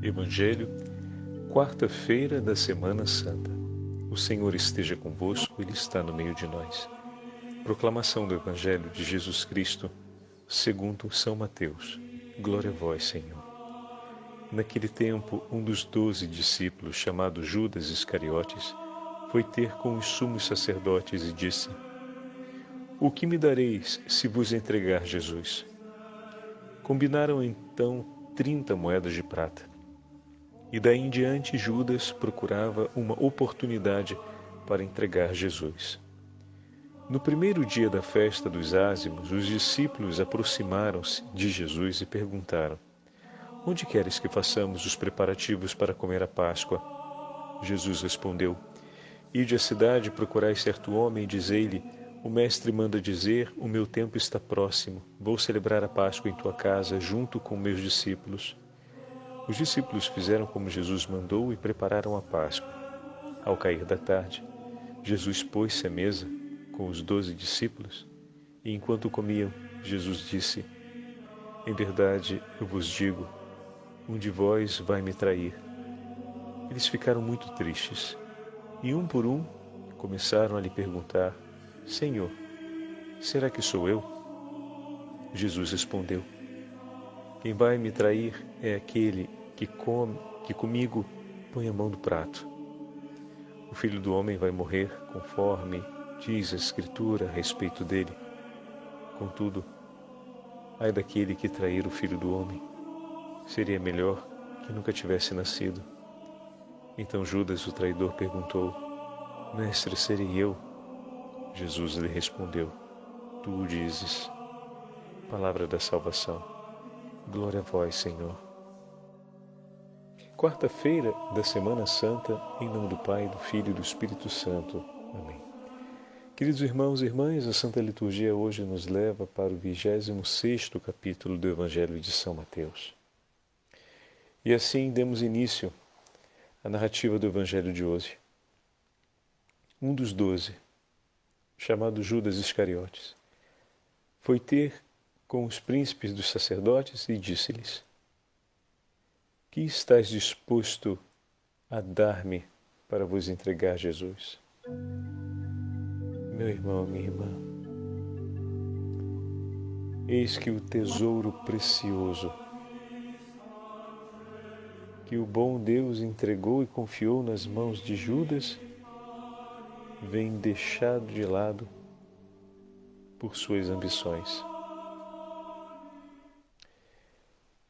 Evangelho, quarta-feira da Semana Santa. O Senhor esteja convosco, Ele está no meio de nós. Proclamação do Evangelho de Jesus Cristo, segundo São Mateus. Glória a vós, Senhor. Naquele tempo, um dos 12 discípulos, chamado Judas Iscariotes, foi ter com os sumos sacerdotes e disse: O que me dareis se vos entregar Jesus? Combinaram então 30 moedas de prata. E daí em diante Judas procurava uma oportunidade para entregar Jesus. No primeiro dia da festa dos ázimos, os discípulos aproximaram-se de Jesus e perguntaram: Onde queres que façamos os preparativos para comer a Páscoa? Jesus respondeu: Ide à cidade, procurai certo homem e dizei-lhe: O mestre manda dizer, o meu tempo está próximo. Vou celebrar a Páscoa em tua casa, junto com meus discípulos. Os discípulos fizeram como Jesus mandou e prepararam a Páscoa. Ao cair da tarde, Jesus pôs-se à mesa com os 12 discípulos e, enquanto comiam, Jesus disse: Em verdade, eu vos digo, um de vós vai me trair. Eles ficaram muito tristes e, um por um, começaram a lhe perguntar: Senhor, será que sou eu? Jesus respondeu: Quem vai me trair é aquele que comigo põe a mão no prato. O Filho do Homem vai morrer conforme diz a Escritura a respeito dele. Contudo, ai daquele que trair o Filho do Homem. Seria melhor que nunca tivesse nascido. Então Judas, o traidor, perguntou: Mestre, serei eu? Jesus lhe respondeu: Tu o dizes. Palavra da salvação. Glória a vós, Senhor. Quarta-feira da Semana Santa, em nome do Pai, do Filho e do Espírito Santo. Amém. Queridos irmãos e irmãs, a Santa Liturgia hoje nos leva para o 26º capítulo do Evangelho de São Mateus. E assim demos início à narrativa do Evangelho de hoje. Um dos 12, chamado Judas Iscariotes, foi ter com os príncipes dos sacerdotes e disse-lhes: Que estás disposto a dar-me para vos entregar Jesus? Meu irmão, minha irmã, eis que o tesouro precioso que o bom Deus entregou e confiou nas mãos de Judas vem deixado de lado por suas ambições.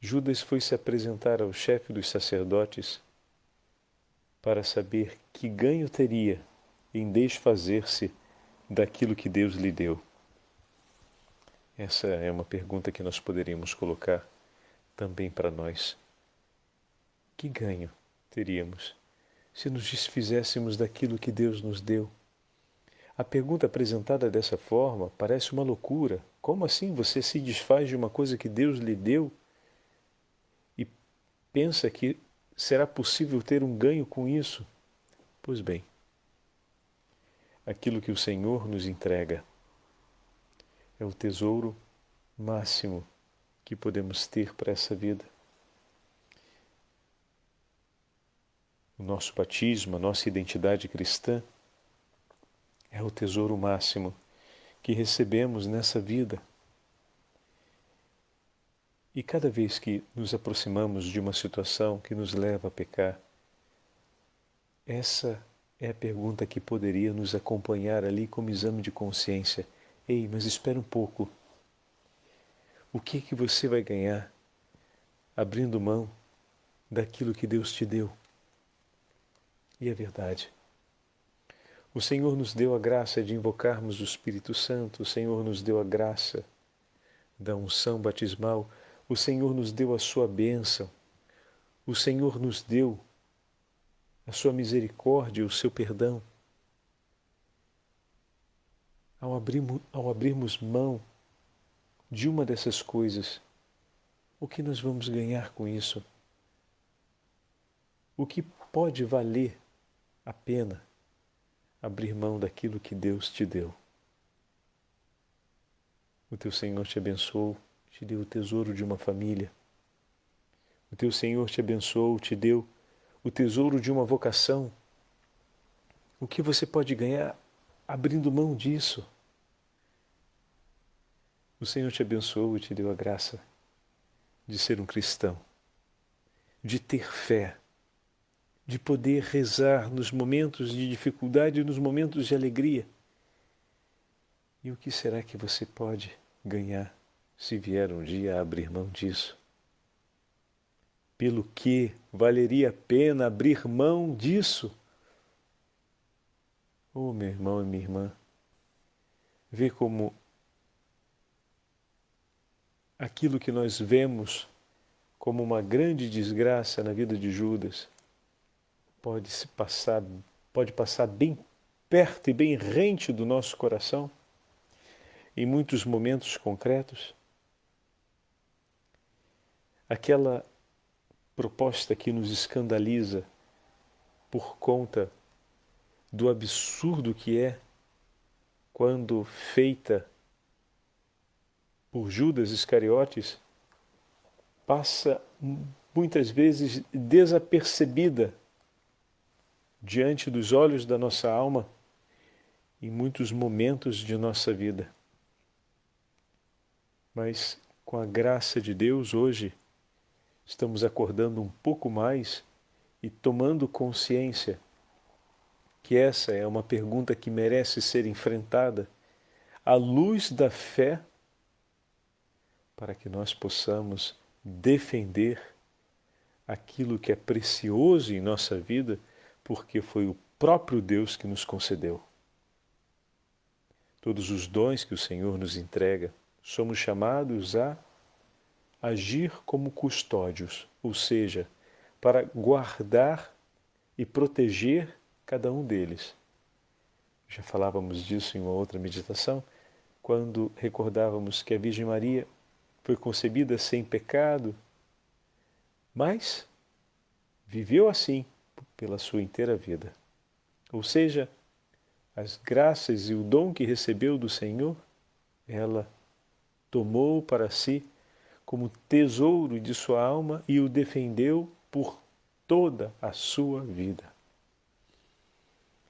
Judas foi se apresentar ao chefe dos sacerdotes para saber que ganho teria em desfazer-se daquilo que Deus lhe deu. Essa é uma pergunta que nós poderíamos colocar também para nós. Que ganho teríamos se nos desfizéssemos daquilo que Deus nos deu? A pergunta apresentada dessa forma parece uma loucura. Como assim você se desfaz de uma coisa que Deus lhe deu e pensa que será possível ter um ganho com isso? Pois bem, aquilo que o Senhor nos entrega é o tesouro máximo que podemos ter para essa vida. O nosso batismo, a nossa identidade cristã é o tesouro máximo que recebemos nessa vida. E cada vez que nos aproximamos de uma situação que nos leva a pecar, essa é a pergunta que poderia nos acompanhar ali como exame de consciência. Ei, mas espera um pouco. O que que você vai ganhar abrindo mão daquilo que Deus te deu? E é verdade. O Senhor nos deu a graça de invocarmos o Espírito Santo, o Senhor nos deu a graça da unção batismal, o Senhor nos deu a sua bênção, o Senhor nos deu a sua misericórdia, o seu perdão. Ao abrirmos mão de uma dessas coisas, o que nós vamos ganhar com isso? O que pode valer a pena abrir mão daquilo que Deus te deu? O teu Senhor te abençoou, te deu o tesouro de uma família. O teu Senhor te abençoou, te deu o tesouro de uma vocação. O que você pode ganhar abrindo mão disso? O Senhor te abençoou e te deu a graça de ser um cristão, de ter fé, de poder rezar nos momentos de dificuldade e nos momentos de alegria. E o que será que você pode ganhar se vier um dia a abrir mão disso? Pelo que valeria a pena abrir mão disso? Oh, meu irmão e minha irmã, vê como aquilo que nós vemos como uma grande desgraça na vida de Judas pode passar bem perto e bem rente do nosso coração em muitos momentos concretos. Aquela proposta que nos escandaliza por conta do absurdo que é quando feita por Judas Iscariotes, passa muitas vezes desapercebida diante dos olhos da nossa alma em muitos momentos de nossa vida. Mas com a graça de Deus hoje estamos acordando um pouco mais e tomando consciência que essa é uma pergunta que merece ser enfrentada à luz da fé, para que nós possamos defender aquilo que é precioso em nossa vida, porque foi o próprio Deus que nos concedeu. Todos os dons que o Senhor nos entrega, somos chamados a agir como custódios, ou seja, para guardar e proteger cada um deles. Já falávamos disso em uma outra meditação, quando recordávamos que a Virgem Maria foi concebida sem pecado, mas viveu assim pela sua inteira vida. Ou seja, as graças e o dom que recebeu do Senhor, ela tomou para si como tesouro de sua alma e o defendeu por toda a sua vida.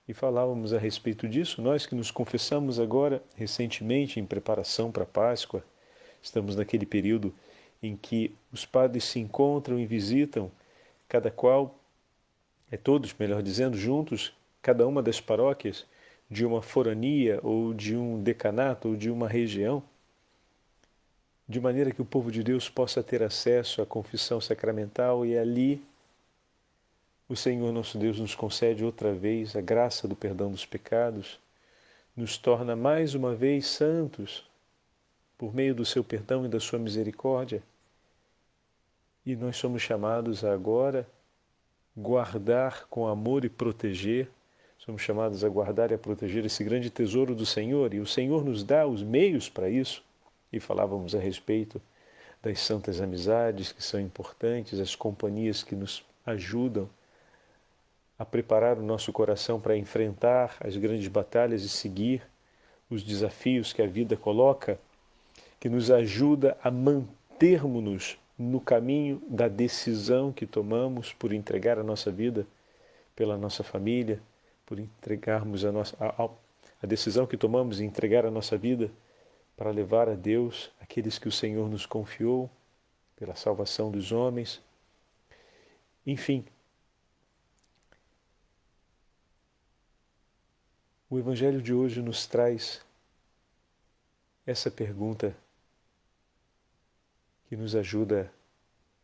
E falávamos a respeito disso, nós que nos confessamos agora, recentemente, em preparação para a Páscoa, estamos naquele período em que os padres se encontram e visitam, cada qual, todos, melhor dizendo, juntos, cada uma das paróquias de uma forania ou de um decanato ou de uma região, de maneira que o povo de Deus possa ter acesso à confissão sacramental e ali o Senhor nosso Deus nos concede outra vez a graça do perdão dos pecados, nos torna mais uma vez santos por meio do seu perdão e da sua misericórdia. E nós somos chamados a agora guardar com amor e proteger, somos chamados a guardar e a proteger esse grande tesouro do Senhor, e o Senhor nos dá os meios para isso. E falávamos a respeito das santas amizades que são importantes, as companhias que nos ajudam a preparar o nosso coração para enfrentar as grandes batalhas e seguir os desafios que a vida coloca, que nos ajuda a mantermos-nos no caminho da decisão que tomamos por entregar a nossa vida pela nossa família, por entregarmos a decisão que tomamos em entregar a nossa vida para levar a Deus aqueles que o Senhor nos confiou pela salvação dos homens. Enfim, o Evangelho de hoje nos traz essa pergunta que nos ajuda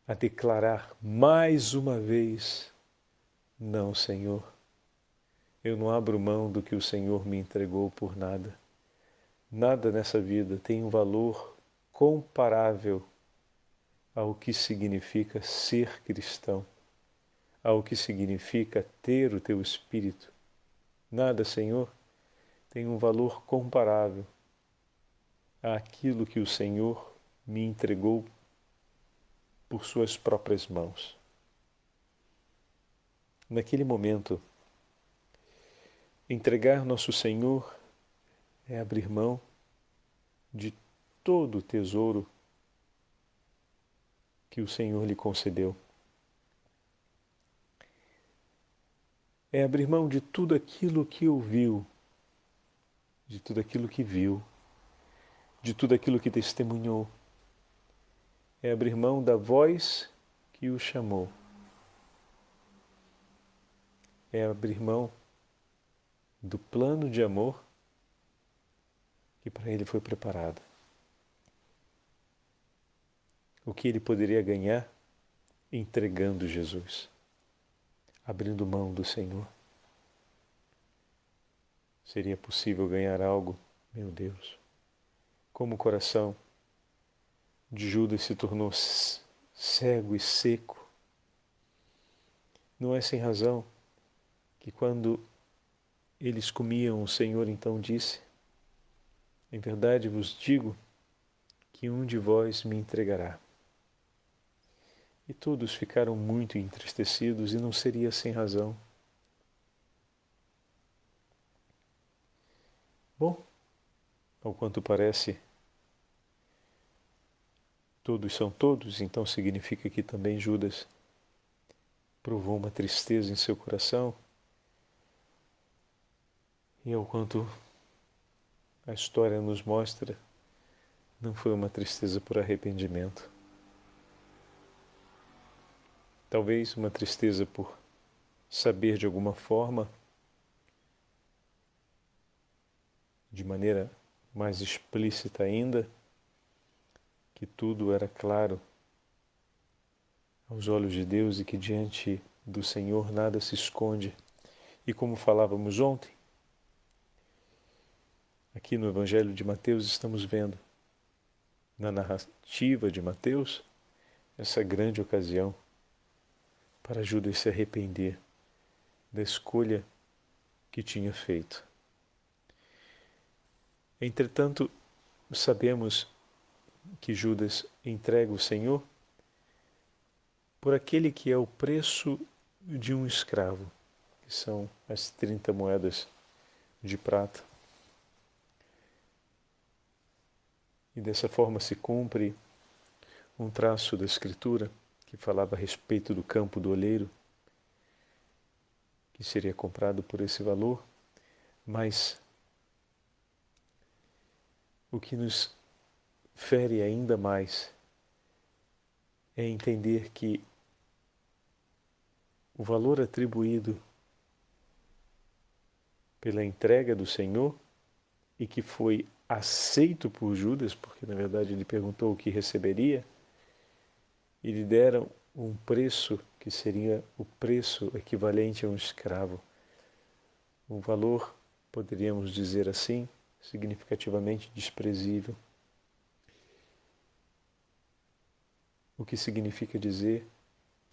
a declarar mais uma vez: não, Senhor, eu não abro mão do que o Senhor me entregou por nada. Nada nessa vida tem um valor comparável ao que significa ser cristão, ao que significa ter o teu Espírito. Nada, Senhor, tem um valor comparável àquilo que o Senhor me entregou por suas próprias mãos. Naquele momento, entregar nosso Senhor é abrir mão de todo o tesouro que o Senhor lhe concedeu. É abrir mão de tudo aquilo que ouviu, de tudo aquilo que viu, de tudo aquilo que testemunhou. É abrir mão da voz que o chamou. É abrir mão do plano de amor que para ele foi preparado. O que ele poderia ganhar entregando Jesus, abrindo mão do Senhor. Seria possível ganhar algo? Meu Deus! Como o coração de Judas se tornou cego e seco. Não é sem razão que quando eles comiam, o Senhor então disse: em verdade vos digo que um de vós me entregará. E todos ficaram muito entristecidos, e não seria sem razão. Bom, ao quanto parece, todos são todos, então significa que também Judas provou uma tristeza em seu coração. E ao quanto a história nos mostra, não foi uma tristeza por arrependimento. Talvez uma tristeza por saber de alguma forma, de maneira mais explícita ainda, que tudo era claro aos olhos de Deus e que diante do Senhor nada se esconde. E como falávamos ontem, aqui no Evangelho de Mateus estamos vendo, na narrativa de Mateus, essa grande ocasião para Judas se arrepender da escolha que tinha feito. Entretanto, sabemos que Judas entrega o Senhor por aquele que é o preço de um escravo, que são as 30 moedas de prata. E dessa forma se cumpre um traço da Escritura que falava a respeito do campo do oleiro, que seria comprado por esse valor, mas o que nos fere ainda mais é entender que o valor atribuído pela entrega do Senhor e que foi aceito por Judas, porque na verdade ele perguntou o que receberia, e lhe deram um preço que seria o preço equivalente a um escravo. Um valor, poderíamos dizer assim, significativamente desprezível. O que significa dizer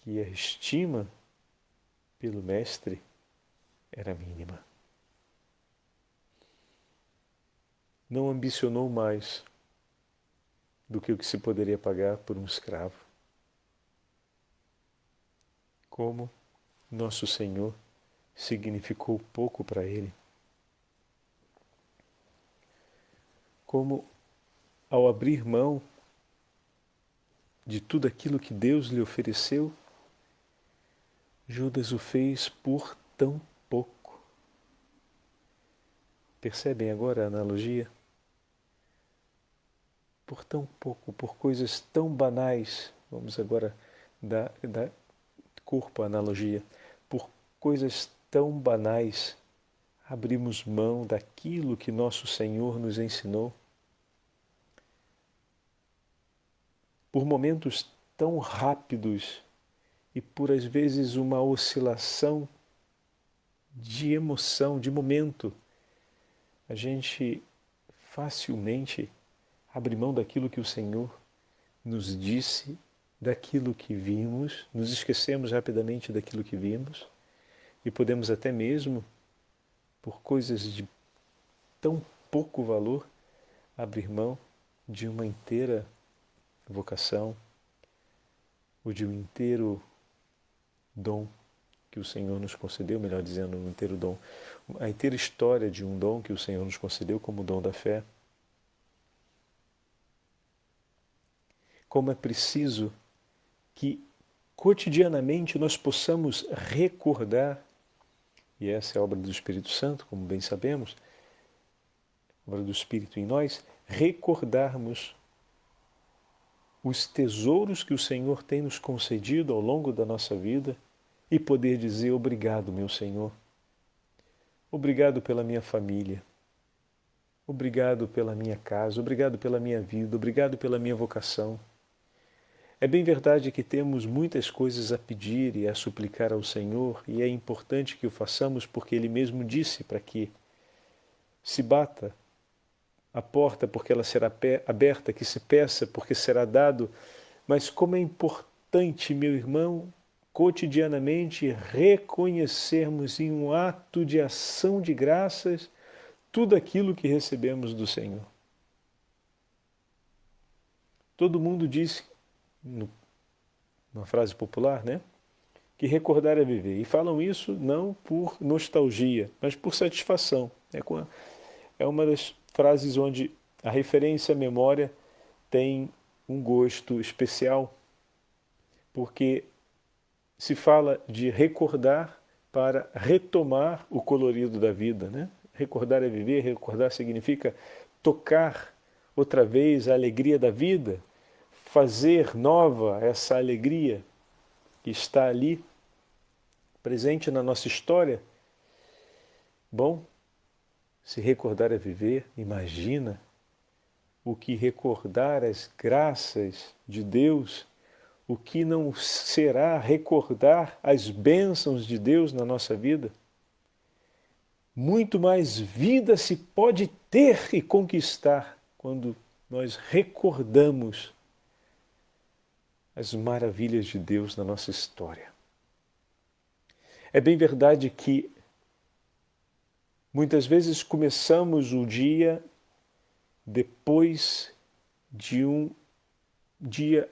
que a estima pelo Mestre era mínima. Não ambicionou mais do que o que se poderia pagar por um escravo. Como nosso Senhor significou pouco para ele. Como, ao abrir mão de tudo aquilo que Deus lhe ofereceu, Judas o fez por tão pouco. Percebem agora a analogia? Por tão pouco, por coisas tão banais, vamos agora dar corpo à analogia, por coisas tão banais, abrimos mão daquilo que nosso Senhor nos ensinou. Por momentos tão rápidos e por às vezes uma oscilação de emoção, de momento, a gente facilmente abre mão daquilo que o Senhor nos disse, daquilo que vimos, nos esquecemos rapidamente daquilo que vimos e podemos até mesmo, por coisas de tão pouco valor, abrir mão de uma inteira vocação ou de um inteiro dom que o Senhor nos concedeu, melhor dizendo, um inteiro dom, a inteira história de um dom que o Senhor nos concedeu como o dom da fé. Como é preciso que cotidianamente nós possamos recordar e essa é a obra do Espírito Santo, como bem sabemos, obra do Espírito em nós, recordarmos os tesouros que o Senhor tem nos concedido ao longo da nossa vida e poder dizer obrigado, meu Senhor. Obrigado pela minha família. Obrigado pela minha casa. Obrigado pela minha vida. Obrigado pela minha vocação. É bem verdade que temos muitas coisas a pedir e a suplicar ao Senhor, e é importante que o façamos porque Ele mesmo disse para que se bata a porta porque ela será aberta, que se peça porque será dado. Mas como é importante, meu irmão, cotidianamente reconhecermos em um ato de ação de graças tudo aquilo que recebemos do Senhor. Todo mundo diz, numa frase popular, né, que recordar é viver. E falam isso não por nostalgia, mas por satisfação. É uma das frases onde a referência à memória tem um gosto especial, porque se fala de recordar para retomar o colorido da vida, né? Recordar é viver, recordar significa tocar outra vez a alegria da vida, fazer nova essa alegria que está ali, presente na nossa história. Bom, se recordar é viver, imagina o que recordar as graças de Deus, o que não será recordar as bênçãos de Deus na nossa vida. Muito mais vida se pode ter e conquistar quando nós recordamos as maravilhas de Deus na nossa história. É bem verdade que muitas vezes começamos o dia depois de um dia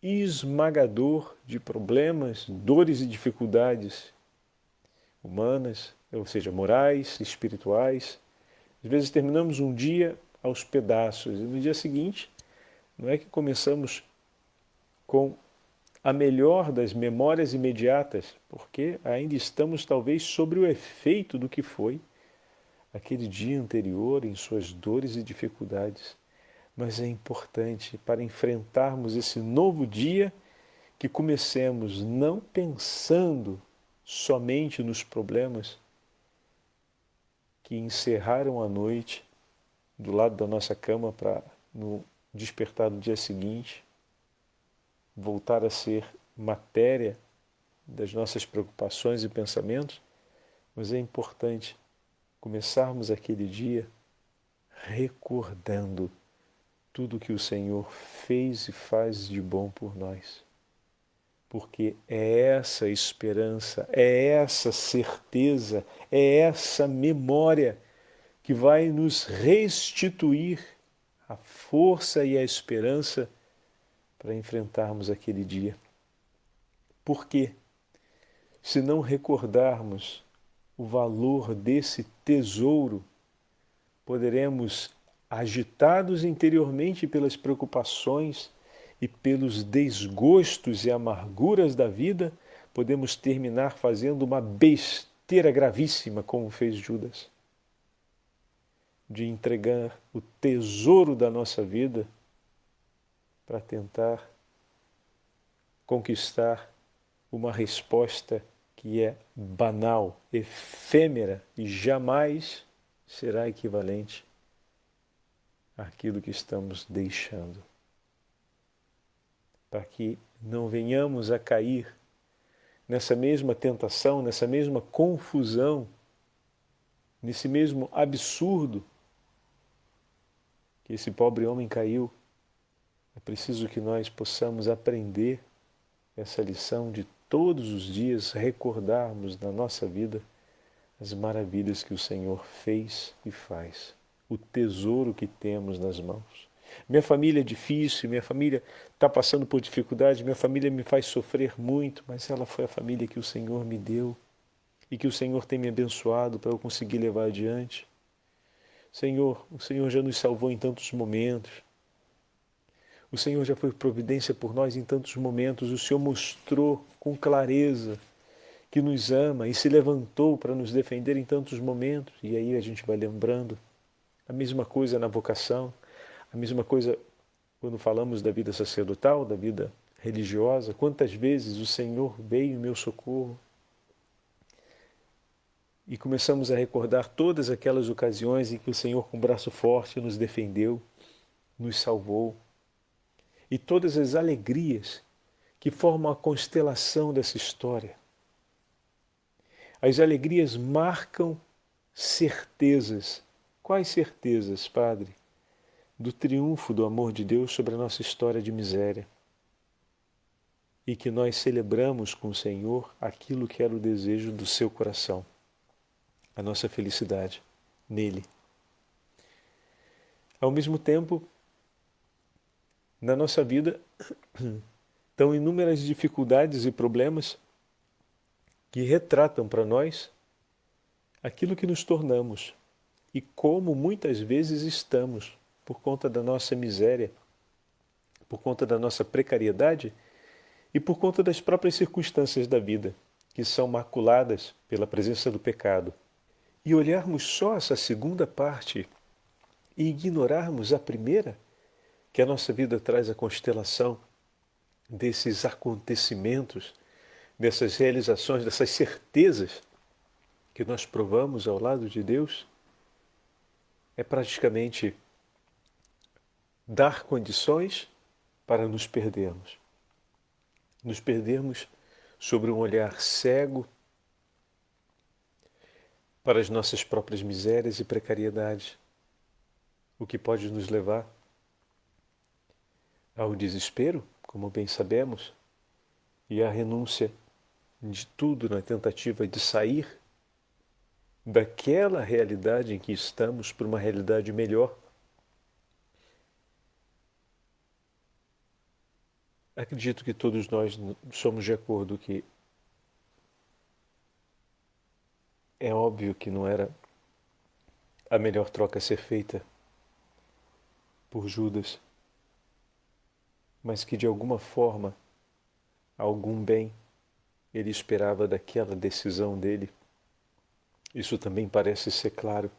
esmagador de problemas, dores e dificuldades humanas, ou seja, morais, espirituais. Às vezes terminamos um dia aos pedaços e no dia seguinte não é que começamos com a melhor das memórias imediatas, porque ainda estamos talvez sobre o efeito do que foi aquele dia anterior em suas dores e dificuldades. Mas é importante para enfrentarmos esse novo dia que comecemos não pensando somente nos problemas que encerraram a noite do lado da nossa cama para no despertar do dia seguinte voltar a ser matéria das nossas preocupações e pensamentos, mas é importante começarmos aquele dia recordando tudo que o Senhor fez e faz de bom por nós. Porque é essa esperança, é essa certeza, é essa memória que vai nos restituir a força e a esperança para enfrentarmos aquele dia. Porque se não recordarmos o valor desse tesouro, poderemos, agitados interiormente pelas preocupações e pelos desgostos e amarguras da vida, podemos terminar fazendo uma besteira gravíssima, como fez Judas, de entregar o tesouro da nossa vida para tentar conquistar uma resposta que é banal, efêmera e jamais será equivalente àquilo que estamos deixando. Para que não venhamos a cair nessa mesma tentação, nessa mesma confusão, nesse mesmo absurdo que esse pobre homem caiu. É preciso que nós possamos aprender essa lição de todos os dias recordarmos na nossa vida as maravilhas que o Senhor fez e faz, o tesouro que temos nas mãos. Minha família é difícil, minha família está passando por dificuldades, minha família me faz sofrer muito, mas ela foi a família que o Senhor me deu e que o Senhor tem me abençoado para eu conseguir levar adiante. Senhor, o Senhor já nos salvou em tantos momentos. O Senhor já foi providência por nós em tantos momentos. O Senhor mostrou com clareza que nos ama e se levantou para nos defender em tantos momentos. E aí a gente vai lembrando. A mesma coisa na vocação, a mesma coisa quando falamos da vida sacerdotal, da vida religiosa. Quantas vezes o Senhor veio em meu socorro? E começamos a recordar todas aquelas ocasiões em que o Senhor, com braço forte, nos defendeu, nos salvou. E todas as alegrias que formam a constelação dessa história. As alegrias marcam certezas. Quais certezas, Padre? Do triunfo do amor de Deus sobre a nossa história de miséria. E que nós celebramos com o Senhor aquilo que era o desejo do seu coração. A nossa felicidade nele. Ao mesmo tempo, na nossa vida, estão inúmeras dificuldades e problemas que retratam para nós aquilo que nos tornamos e como muitas vezes estamos por conta da nossa miséria, por conta da nossa precariedade e por conta das próprias circunstâncias da vida, que são maculadas pela presença do pecado. E olharmos só essa segunda parte e ignorarmos a primeira, que a nossa vida traz a constelação desses acontecimentos, dessas realizações, dessas certezas que nós provamos ao lado de Deus, é praticamente dar condições para nos perdermos. Nos perdermos sobre um olhar cego para as nossas próprias misérias e precariedades, o que pode nos levar ao desespero, como bem sabemos, e à renúncia de tudo na tentativa de sair daquela realidade em que estamos para uma realidade melhor. Acredito que todos nós somos de acordo que é óbvio que não era a melhor troca a ser feita por Judas, mas que de alguma forma, algum bem ele esperava daquela decisão dele. Isso também parece ser claro.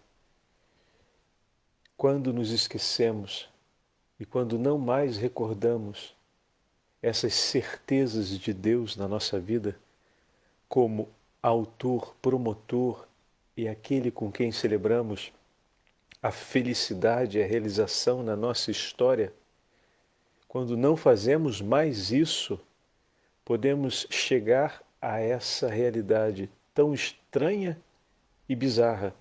Quando nos esquecemos e quando não mais recordamos essas certezas de Deus na nossa vida, como autor, promotor e aquele com quem celebramos a felicidade e a realização na nossa história, quando não fazemos mais isso, podemos chegar a essa realidade tão estranha e bizarra,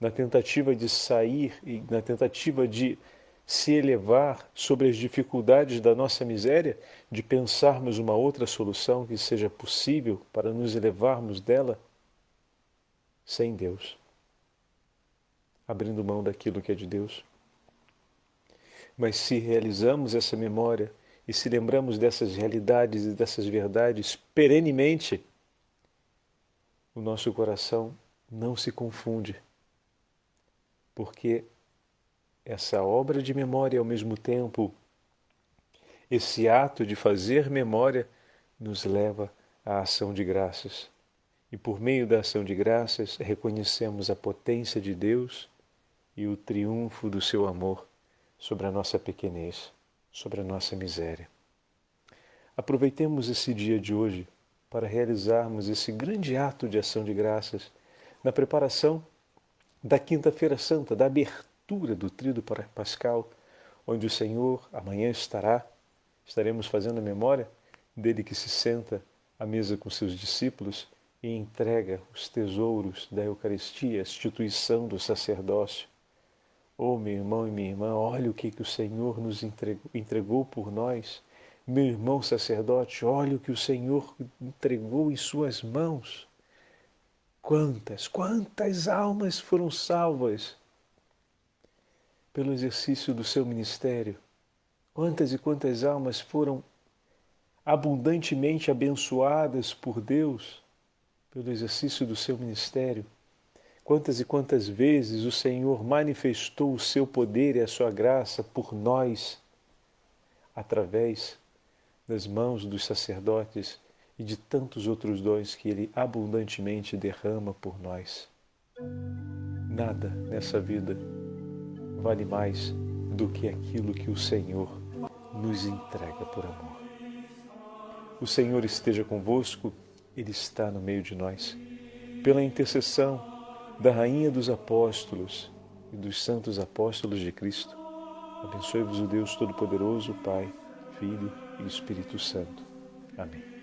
na tentativa de sair e na tentativa de se elevar sobre as dificuldades da nossa miséria, de pensarmos uma outra solução que seja possível para nos elevarmos dela, sem Deus, abrindo mão daquilo que é de Deus. Mas se realizamos essa memória e se lembramos dessas realidades e dessas verdades perenemente, o nosso coração não se confunde, porque essa obra de memória, ao mesmo tempo, esse ato de fazer memória, nos leva à ação de graças. E por meio da ação de graças, reconhecemos a potência de Deus e o triunfo do seu amor sobre a nossa pequenez, sobre a nossa miséria. Aproveitemos esse dia de hoje para realizarmos esse grande ato de ação de graças na preparação da Quinta-feira Santa, da abertura do Tríduo Pascal, onde o Senhor amanhã estaremos fazendo a memória dele que se senta à mesa com seus discípulos e entrega os tesouros da Eucaristia, a instituição do sacerdócio. Oh, meu irmão e minha irmã, olha o que o Senhor nos entregou por nós. Meu irmão sacerdote, olha o que o Senhor entregou em suas mãos. Quantas almas foram salvas pelo exercício do seu ministério? Quantas e quantas almas foram abundantemente abençoadas por Deus pelo exercício do seu ministério? Quantas e quantas vezes o Senhor manifestou o seu poder e a sua graça por nós, através das mãos dos sacerdotes e de tantos outros dons que Ele abundantemente derrama por nós. Nada nessa vida vale mais do que aquilo que o Senhor nos entrega por amor. O Senhor esteja convosco, Ele está no meio de nós. Pela intercessão da Rainha dos Apóstolos e dos Santos Apóstolos de Cristo, abençoe-vos o Deus Todo-Poderoso, Pai, Filho e Espírito Santo. Amém.